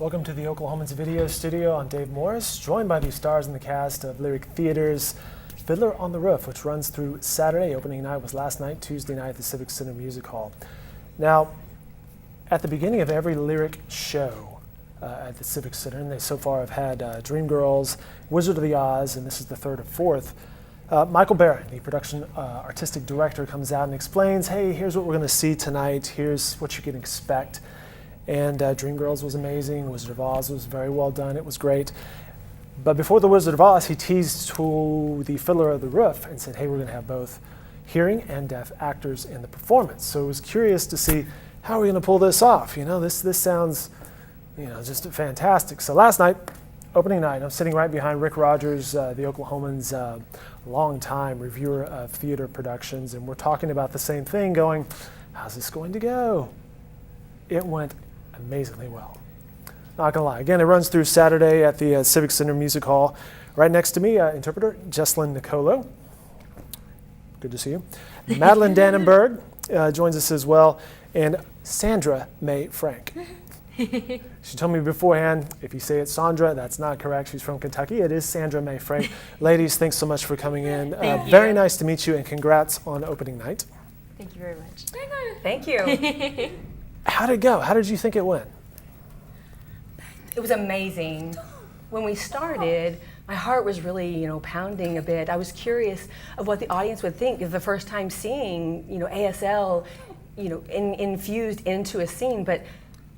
Welcome to the Oklahoman's Video Studio. I'm Dave Morris, joined by the stars in the cast of Lyric Theater's Fiddler on the Roof, which runs through Saturday. Opening night was last night, Tuesday night at the Civic Center Music Hall. Now, at the beginning of every Lyric show at the Civic Center, and they so far have had Dreamgirls, Wizard of the Oz, and this is the third or fourth, Michael Barron, the production artistic director, comes out and explains, hey, here's what we're going to see tonight, here's what you can expect. And Dreamgirls was amazing, Wizard of Oz was very well done, it was great. But before the Wizard of Oz, he teased to the Fiddler of the Roof and said, hey, we're going to have both hearing and deaf actors in the performance. So I was curious to see, how are we going to pull this off? You know, this sounds, just fantastic. So last night, opening night, I'm sitting right behind Rick Rogers, the Oklahoman's longtime reviewer of theater productions, and we're talking about the same thing, going, how's this going to go? It went amazingly well. Not gonna lie. Again, it runs through Saturday at the Civic Center Music Hall. Right next to me, interpreter Jessalyn Nikolo. Good to see you. Madeline Dannenberg joins us as well, and Sandra Mae Frank. She told me beforehand, if you say it's Sandra, that's not correct. She's from Kentucky. It is Sandra Mae Frank. Ladies, thanks so much for coming in. Very nice to meet you, and congrats on opening night. Thank you very much. Thank you. How'd it go? How did you think it went? It was amazing. When we started, my heart was really, pounding a bit. I was curious of what the audience would think of the first time seeing, ASL, infused into a scene. But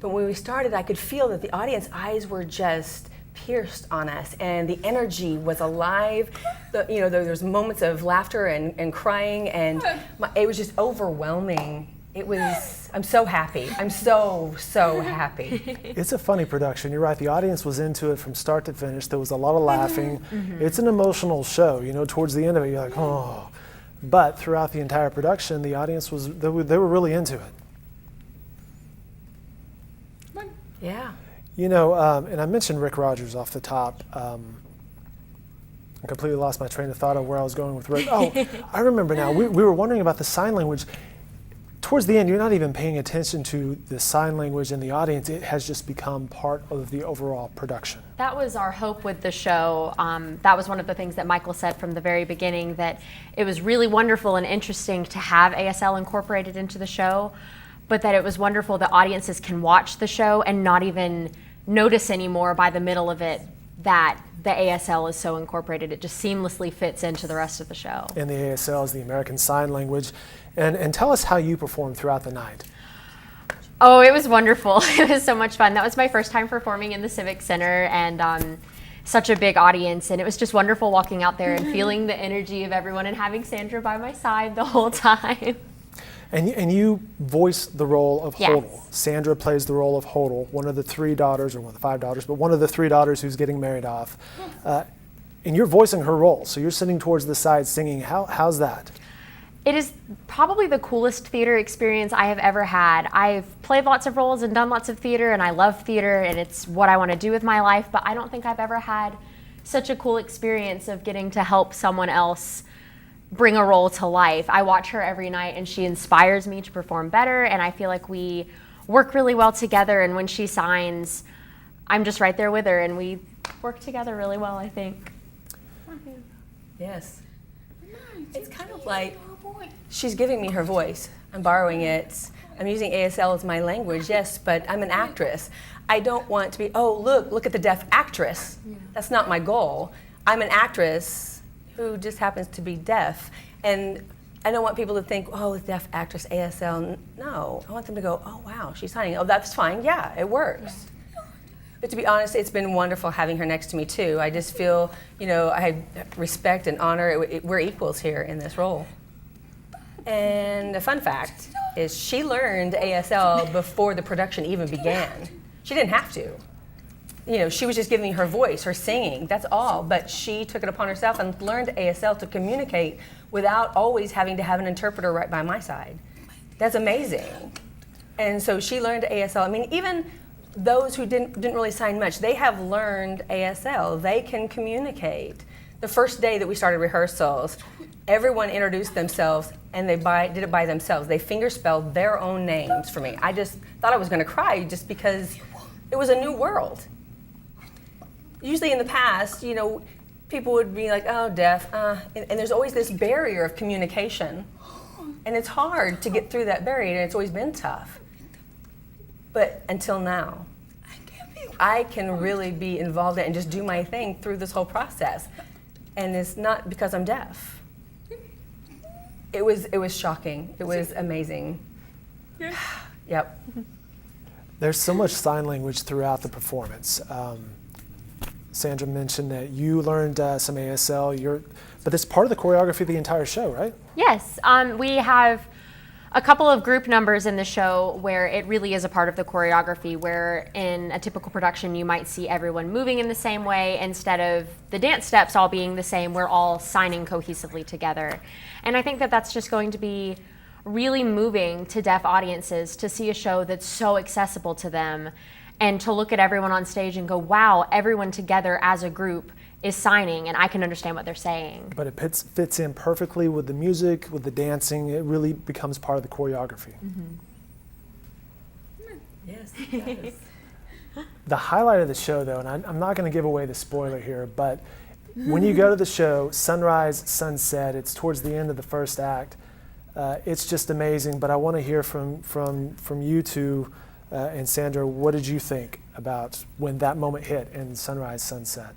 when we started, I could feel that the audience eyes were just pierced on us, and the energy was alive. There was moments of laughter and crying, and it was just overwhelming. I'm so happy. I'm so happy. It's a funny production. You're right. The audience was into it from start to finish. There was a lot of laughing. Mm-hmm. It's an emotional show. Towards the end of it, you're like, oh. But throughout the entire production, the audience they were really into it. Yeah. And I mentioned Rick Rogers off the top. I completely lost my train of thought of where I was going with Rick. Oh, I remember now. We were wondering about the sign language. Towards the end, you're not even paying attention to the sign language in the audience. It has just become part of the overall production. That was our hope with the show. That was one of the things that Michael said from the very beginning, that it was really wonderful and interesting to have ASL incorporated into the show, but that it was wonderful that audiences can watch the show and not even notice anymore by the middle of it that the ASL is so incorporated. It just seamlessly fits into the rest of the show. And the ASL is the American Sign Language. And tell us how you performed throughout the night. Oh, it was wonderful. It was so much fun. That was my first time performing in the Civic Center, and such a big audience. And it was just wonderful walking out there and feeling the energy of everyone and having Sandra by my side the whole time. And you voice the role of Yes. Hodel. Sandra plays the role of Hodel, one of the three daughters, or one of the five daughters, but one of the three daughters who's getting married off. And you're voicing her role, so you're sitting towards the side singing. How's that? It is probably the coolest theater experience I have ever had. I've played lots of roles and done lots of theater, and I love theater, and it's what I want to do with my life, but I don't think I've ever had such a cool experience of getting to help someone else bring a role to life. I watch her every night, and she inspires me to perform better, and I feel like we work really well together, and when she signs, I'm just right there with her, and we work together really well, I think. Yes. It's kind of like she's giving me her voice. I'm borrowing it. I'm using ASL as my language, yes, but I'm an actress. I don't want to be, look at the deaf actress. Yeah. That's not my goal. I'm an actress who just happens to be deaf. And I don't want people to think, oh, deaf actress, ASL. No, I want them to go, oh, wow, she's signing. Oh, that's fine. Yeah, it works. Yeah. But to be honest, it's been wonderful having her next to me, too. I just feel, I have respect and honor. We're equals here in this role. And the fun fact is she learned ASL before the production even began. She didn't have to. She was just giving me her voice, her singing, that's all. But she took it upon herself and learned ASL to communicate without always having to have an interpreter right by my side. That's amazing. And so she learned ASL. I mean, even those who didn't really sign much, they have learned ASL. They can communicate. The first day that we started rehearsals, everyone introduced themselves and they did it by themselves. They fingerspelled their own names for me. I just thought I was going to cry just because It was a new world. Usually in the past, people would be like, oh, deaf, and there's always this barrier of communication. And it's hard to get through that barrier, and it's always been tough. But until now, I can really be involved in it and just do my thing through this whole process. And it's not because I'm deaf. It was shocking. It was amazing. Yep. There's so much sign language throughout the performance. Sandra mentioned that you learned some ASL, but it's part of the choreography of the entire show, right? Yes, we have a couple of group numbers in the show where it really is a part of the choreography, where in a typical production you might see everyone moving in the same way. Instead of the dance steps all being the same, we're all signing cohesively together. And I think that that's just going to be really moving to deaf audiences to see a show that's so accessible to them, and to look at everyone on stage and go, wow, everyone together as a group is signing and I can understand what they're saying. But it fits in perfectly with the music, with the dancing. It really becomes part of the choreography. Mm-hmm. Yes, it does. The highlight of the show, though, and I'm not going to give away the spoiler here, but when you go to the show, sunrise, sunset, it's towards the end of the first act. It's just amazing, but I want to hear from you two and Sandra, what did you think about when that moment hit in sunrise, sunset?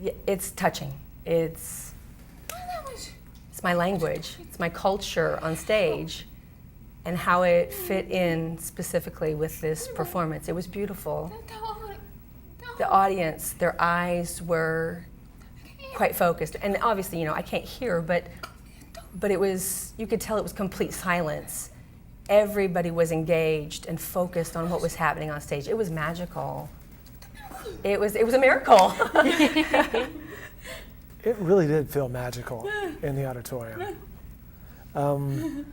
Yeah, it's touching. It's my language. It's my culture on stage, and how it fit in specifically with this performance. It was beautiful. The audience, their eyes were quite focused, and obviously, I can't hear, but it was, you could tell it was complete silence. Everybody was engaged and focused on what was happening on stage. It was magical. It was a miracle. It really did feel magical in the auditorium. And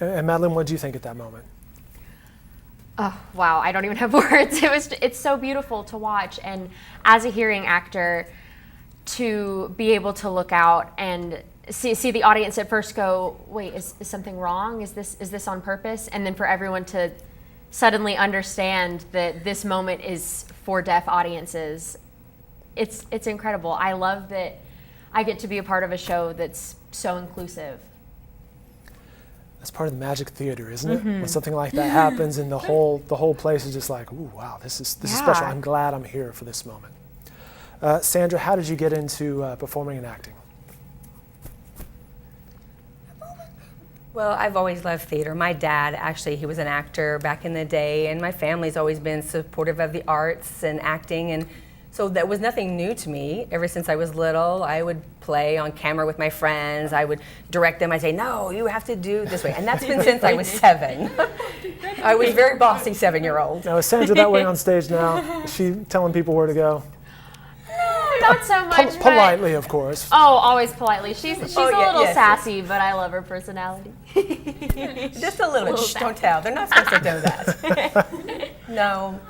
Madeline, what did you think at that moment? Oh, wow, I don't even have words. It's so beautiful to watch, and as a hearing actor, to be able to look out and see the audience at first go, wait, is something wrong? Is this on purpose? And then for everyone to suddenly understand that this moment is for deaf audiences, it's incredible. I love that I get to be a part of a show that's so inclusive. That's part of the magic theater, isn't it? Mm-hmm. When something like that happens and the whole place is just like, ooh, wow, this is special. I'm glad I'm here for this moment. Sandra, how did you get into performing and acting? Well, I've always loved theater. My dad, actually, he was an actor back in the day, and my family's always been supportive of the arts and acting, and so that was nothing new to me. Ever since I was little, I would play on camera with my friends. I would direct them. I'd say, no, you have to do it this way. And that's been since I was 7. I was very bossy 7-year-old. Now, is Sandra that way on stage now? Is she telling people where to go? Not so much. Politely, of course. Oh, always politely. She's a little sassy, yes. but I love her personality. Just a little bit. Shh, don't tell. They're not supposed to know that. No.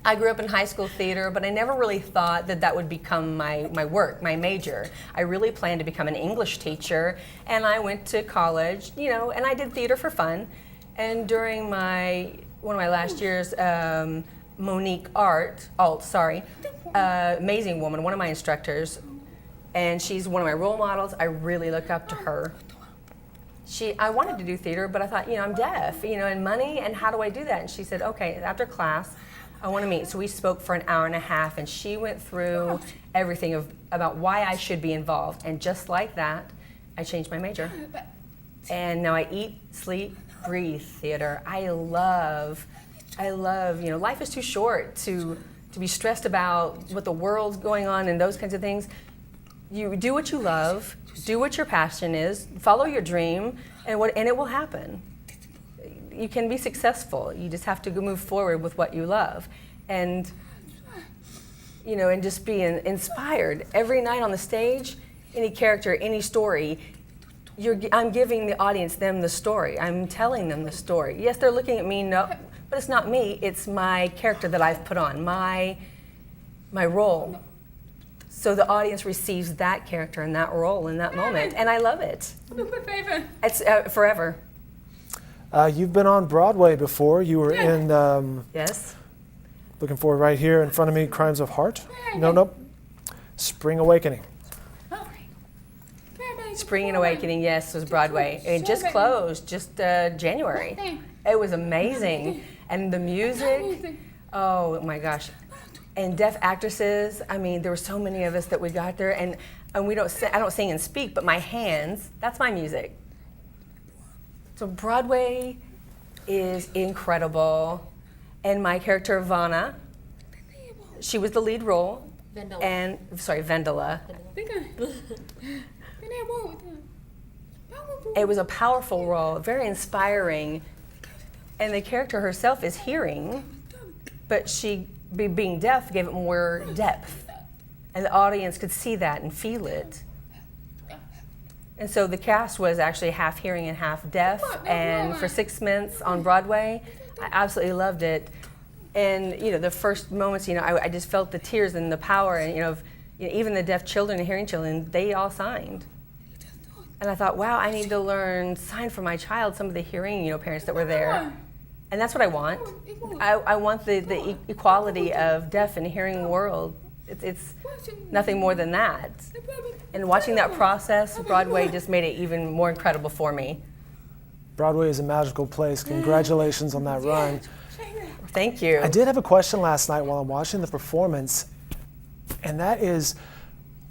I grew up in high school theater, but I never really thought that would become my work, my major. I really planned to become an English teacher, and I went to college, and I did theater for fun. And during one of my last years, Monique Alt, amazing woman, one of my instructors, and she's one of my role models. I really look up to her. I wanted to do theater, but I thought, I'm deaf, and money, and how do I do that? And she said, okay, after class, I want to meet. So we spoke for an hour and a half, and she went through everything about why I should be involved. And just like that, I changed my major. And now I eat, sleep, breathe theater. I love, life is too short to be stressed about what the world's going on and those kinds of things. You do what you love, do what your passion is, follow your dream, and it will happen. You can be successful. You just have to move forward with what you love, and and just be inspired every night on the stage. Any character, any story, I'm giving the audience the story. I'm telling them the story. Yes, they're looking at me. No, but it's not me. It's my character that I've put on, my role. So the audience receives that character and that role in that moment, and I love it. It's forever. You've been on Broadway before. You were in, Yes. looking for it right here in front of me, Crimes of Heart. Nope. Spring Awakening. Spring and Awakening, yes, was Broadway. It just closed, just January. It was amazing. And the music, oh my gosh. And deaf actresses, I mean, there were so many of us that we got there. And we don't, I don't sing and speak, but my hands, that's my music. So Broadway is incredible. And my character, Vanna, she was the lead role. Vendela. It was a powerful role, very inspiring. And the character herself is hearing, but she, being deaf, gave it more depth. And the audience could see that and feel it. And so the cast was actually half hearing and half deaf. And for 6 months on Broadway, I absolutely loved it. And the first moments, I just felt the tears and the power, and even the deaf children and hearing children, they all signed. And I thought, wow, I need to learn sign for my child, some of the hearing, parents that were there. And that's what I want. I want the equality of deaf and hearing world. It's nothing more than that. And watching that process, Broadway just made it even more incredible for me. Broadway is a magical place. Congratulations on that run. Thank you. I did have a question last night while I'm watching the performance, and that is,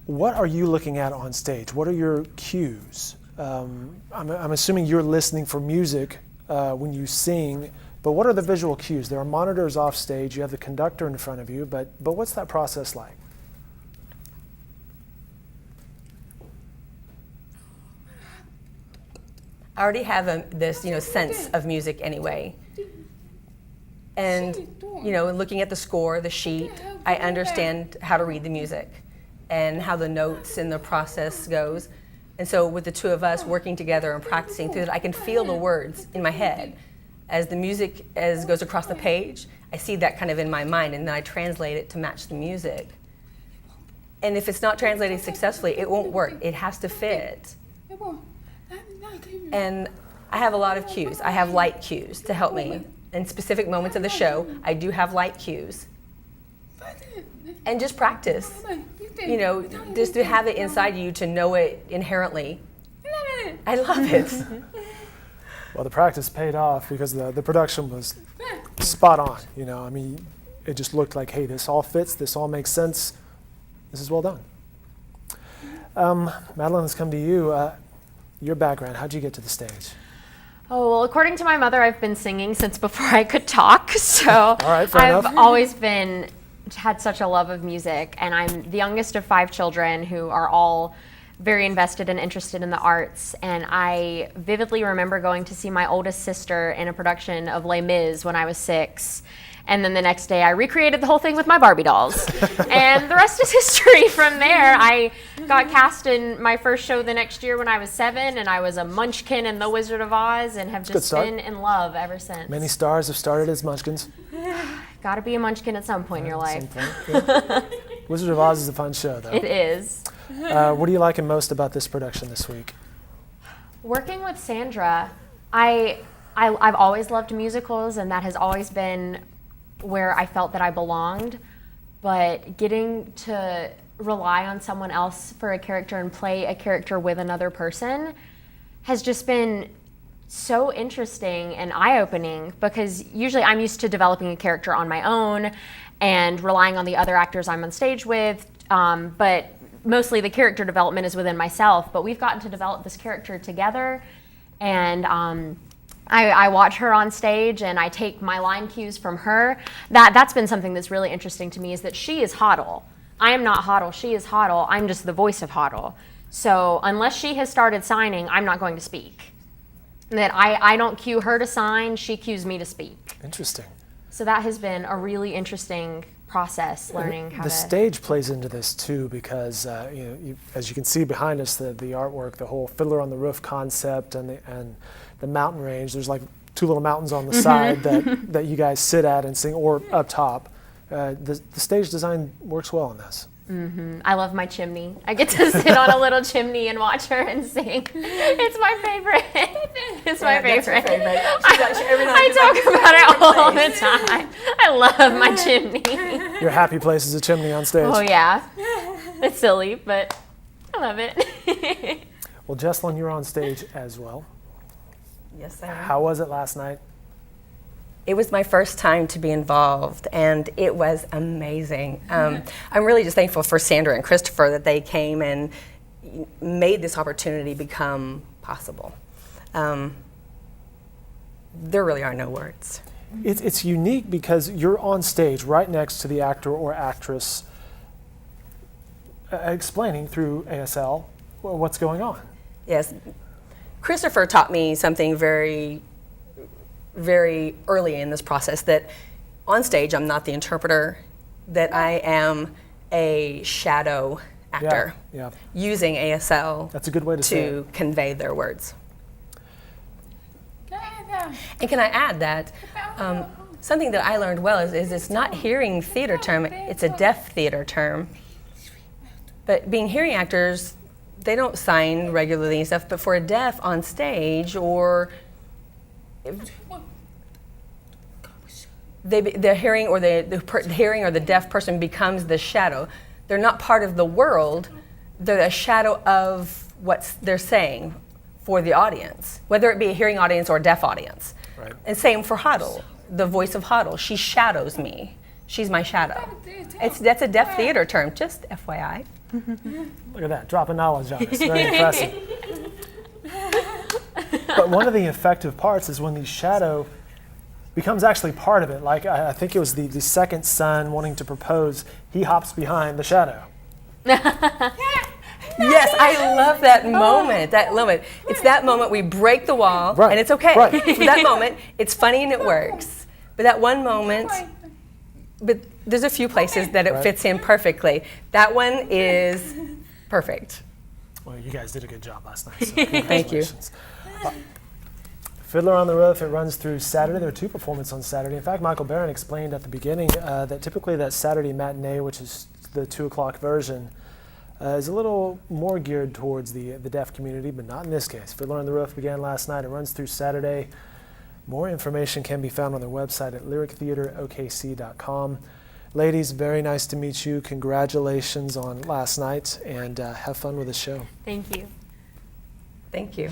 what are you looking at on stage? What are your cues? I'm assuming you're listening for music when you sing, but what are the visual cues? There are monitors off stage, you have the conductor in front of you, but what's that process like? I already have this sense of music anyway. And looking at the score, the sheet, I understand how to read the music and how the notes and the process goes. And so with the two of us working together and practicing through it, I can feel the words in my head. As the music goes across the page, I see that kind of in my mind, and then I translate it to match the music. And if it's not translated successfully, it won't work. It has to fit. And I have a lot of cues. I have light cues to help me. In specific moments of the show, I do have light cues. And just practice. Just to have it inside you to know it inherently. I love it. Well, the practice paid off because the production was spot on. It just looked like, hey, this all fits, this all makes sense, this is well done. Madeline, let's come to you. Your background, how'd you get to the stage? Oh, well, according to my mother, I've been singing since before I could talk, so all right, fair I've enough. always had such a love of music, and I'm the youngest of 5 children who are all very invested and interested in the arts, and I vividly remember going to see my oldest sister in a production of Les Mis when I was 6. And then the next day I recreated the whole thing with my Barbie dolls. And the rest is history from there. I got cast in my first show the next year when I was 7, and I was a Munchkin in The Wizard of Oz, and have just been in love ever since. Many stars have started as Munchkins. Gotta be a Munchkin at some point in your life. Yeah. Wizard of Oz is a fun show, though. It is. What are you liking most about this production this week? Working with Sandra, I've always loved musicals, and that has always been where I felt that I belonged, but getting to rely on someone else for a character and play a character with another person has just been so interesting and eye-opening, because usually I'm used to developing a character on my own and relying on the other actors I'm on stage with, but mostly the character development is within myself, but we've gotten to develop this character together, and I watch her on stage and I take my line cues from her. That's been something that's really interesting to me, is that she is Hoddle. I am not Hoddle, she is Hoddle, I'm just the voice of Hoddle. So unless she has started signing, I'm not going to speak. That I don't cue her to sign, she cues me to speak. Interesting. So that has been a really interesting process, learning how the stage plays into this too, because as you can see behind us, the artwork, the whole Fiddler on the Roof concept, and the mountain range. There's like 2 little mountains on the side that you guys sit at and sing, or up top. The stage design works well on this. Mm-hmm. I love my chimney. I get to sit on a little chimney and watch her and sing. It's my favorite. It's my That's her favorite. favorite. She's like, every night I she's like, talk about it all the time. I love my chimney. Your happy place is a chimney on stage. Oh yeah, it's silly, but I love it. Well, Jessalyn, you're on stage as well. Yes, I am. How was it last night? It was my first time to be involved, and it was amazing. I'm really just thankful for Sandra and Christopher that they came and made this opportunity become possible. There really are no words. It's unique because you're on stage right next to the actor or actress explaining through ASL what's going on. Yes. Christopher taught me something very, very early in this process, that on stage I'm not the interpreter, that I am a shadow actor using ASL That's a good way to say to it. convey their words. And can I add that something that I learned well is it's not hearing theater term, it's a deaf theater term. But being hearing actors, they don't sign regularly and stuff, but for a deaf on stage, or the hearing or the hearing or the deaf person becomes the shadow. They're not part of the world, they're a shadow of what they're saying for the audience, whether it be a hearing audience or a deaf audience. Right. And same for Hoddle, the voice of Hoddle. She shadows me. She's my shadow. That's a deaf theater term, just FYI. Look at that, dropping knowledge on us. Very impressive. But one of the effective parts is when the shadow becomes actually part of it. Like I think it was the second son wanting to propose, he hops behind the shadow. Yes, I love that moment. That moment. It's that moment we break the wall, Right, and it's okay. right. For that moment, it's funny and it works. But that one moment, but there's a few places that it Right. fits in perfectly. That one is perfect. Well, you guys did a good job last night. So Thank you. congratulations. Fiddler on the Roof, it runs through Saturday. There are 2 performances on Saturday. In fact, Michael Barron explained at the beginning that typically that Saturday matinee, which is the 2 o'clock version, is a little more geared towards the deaf community, but not in this case. Fiddler on the Roof began last night. It runs through Saturday. More information can be found on their website at lyrictheaterokc.com. Ladies, very nice to meet you. Congratulations on last night, and have fun with the show. Thank you. Thank you.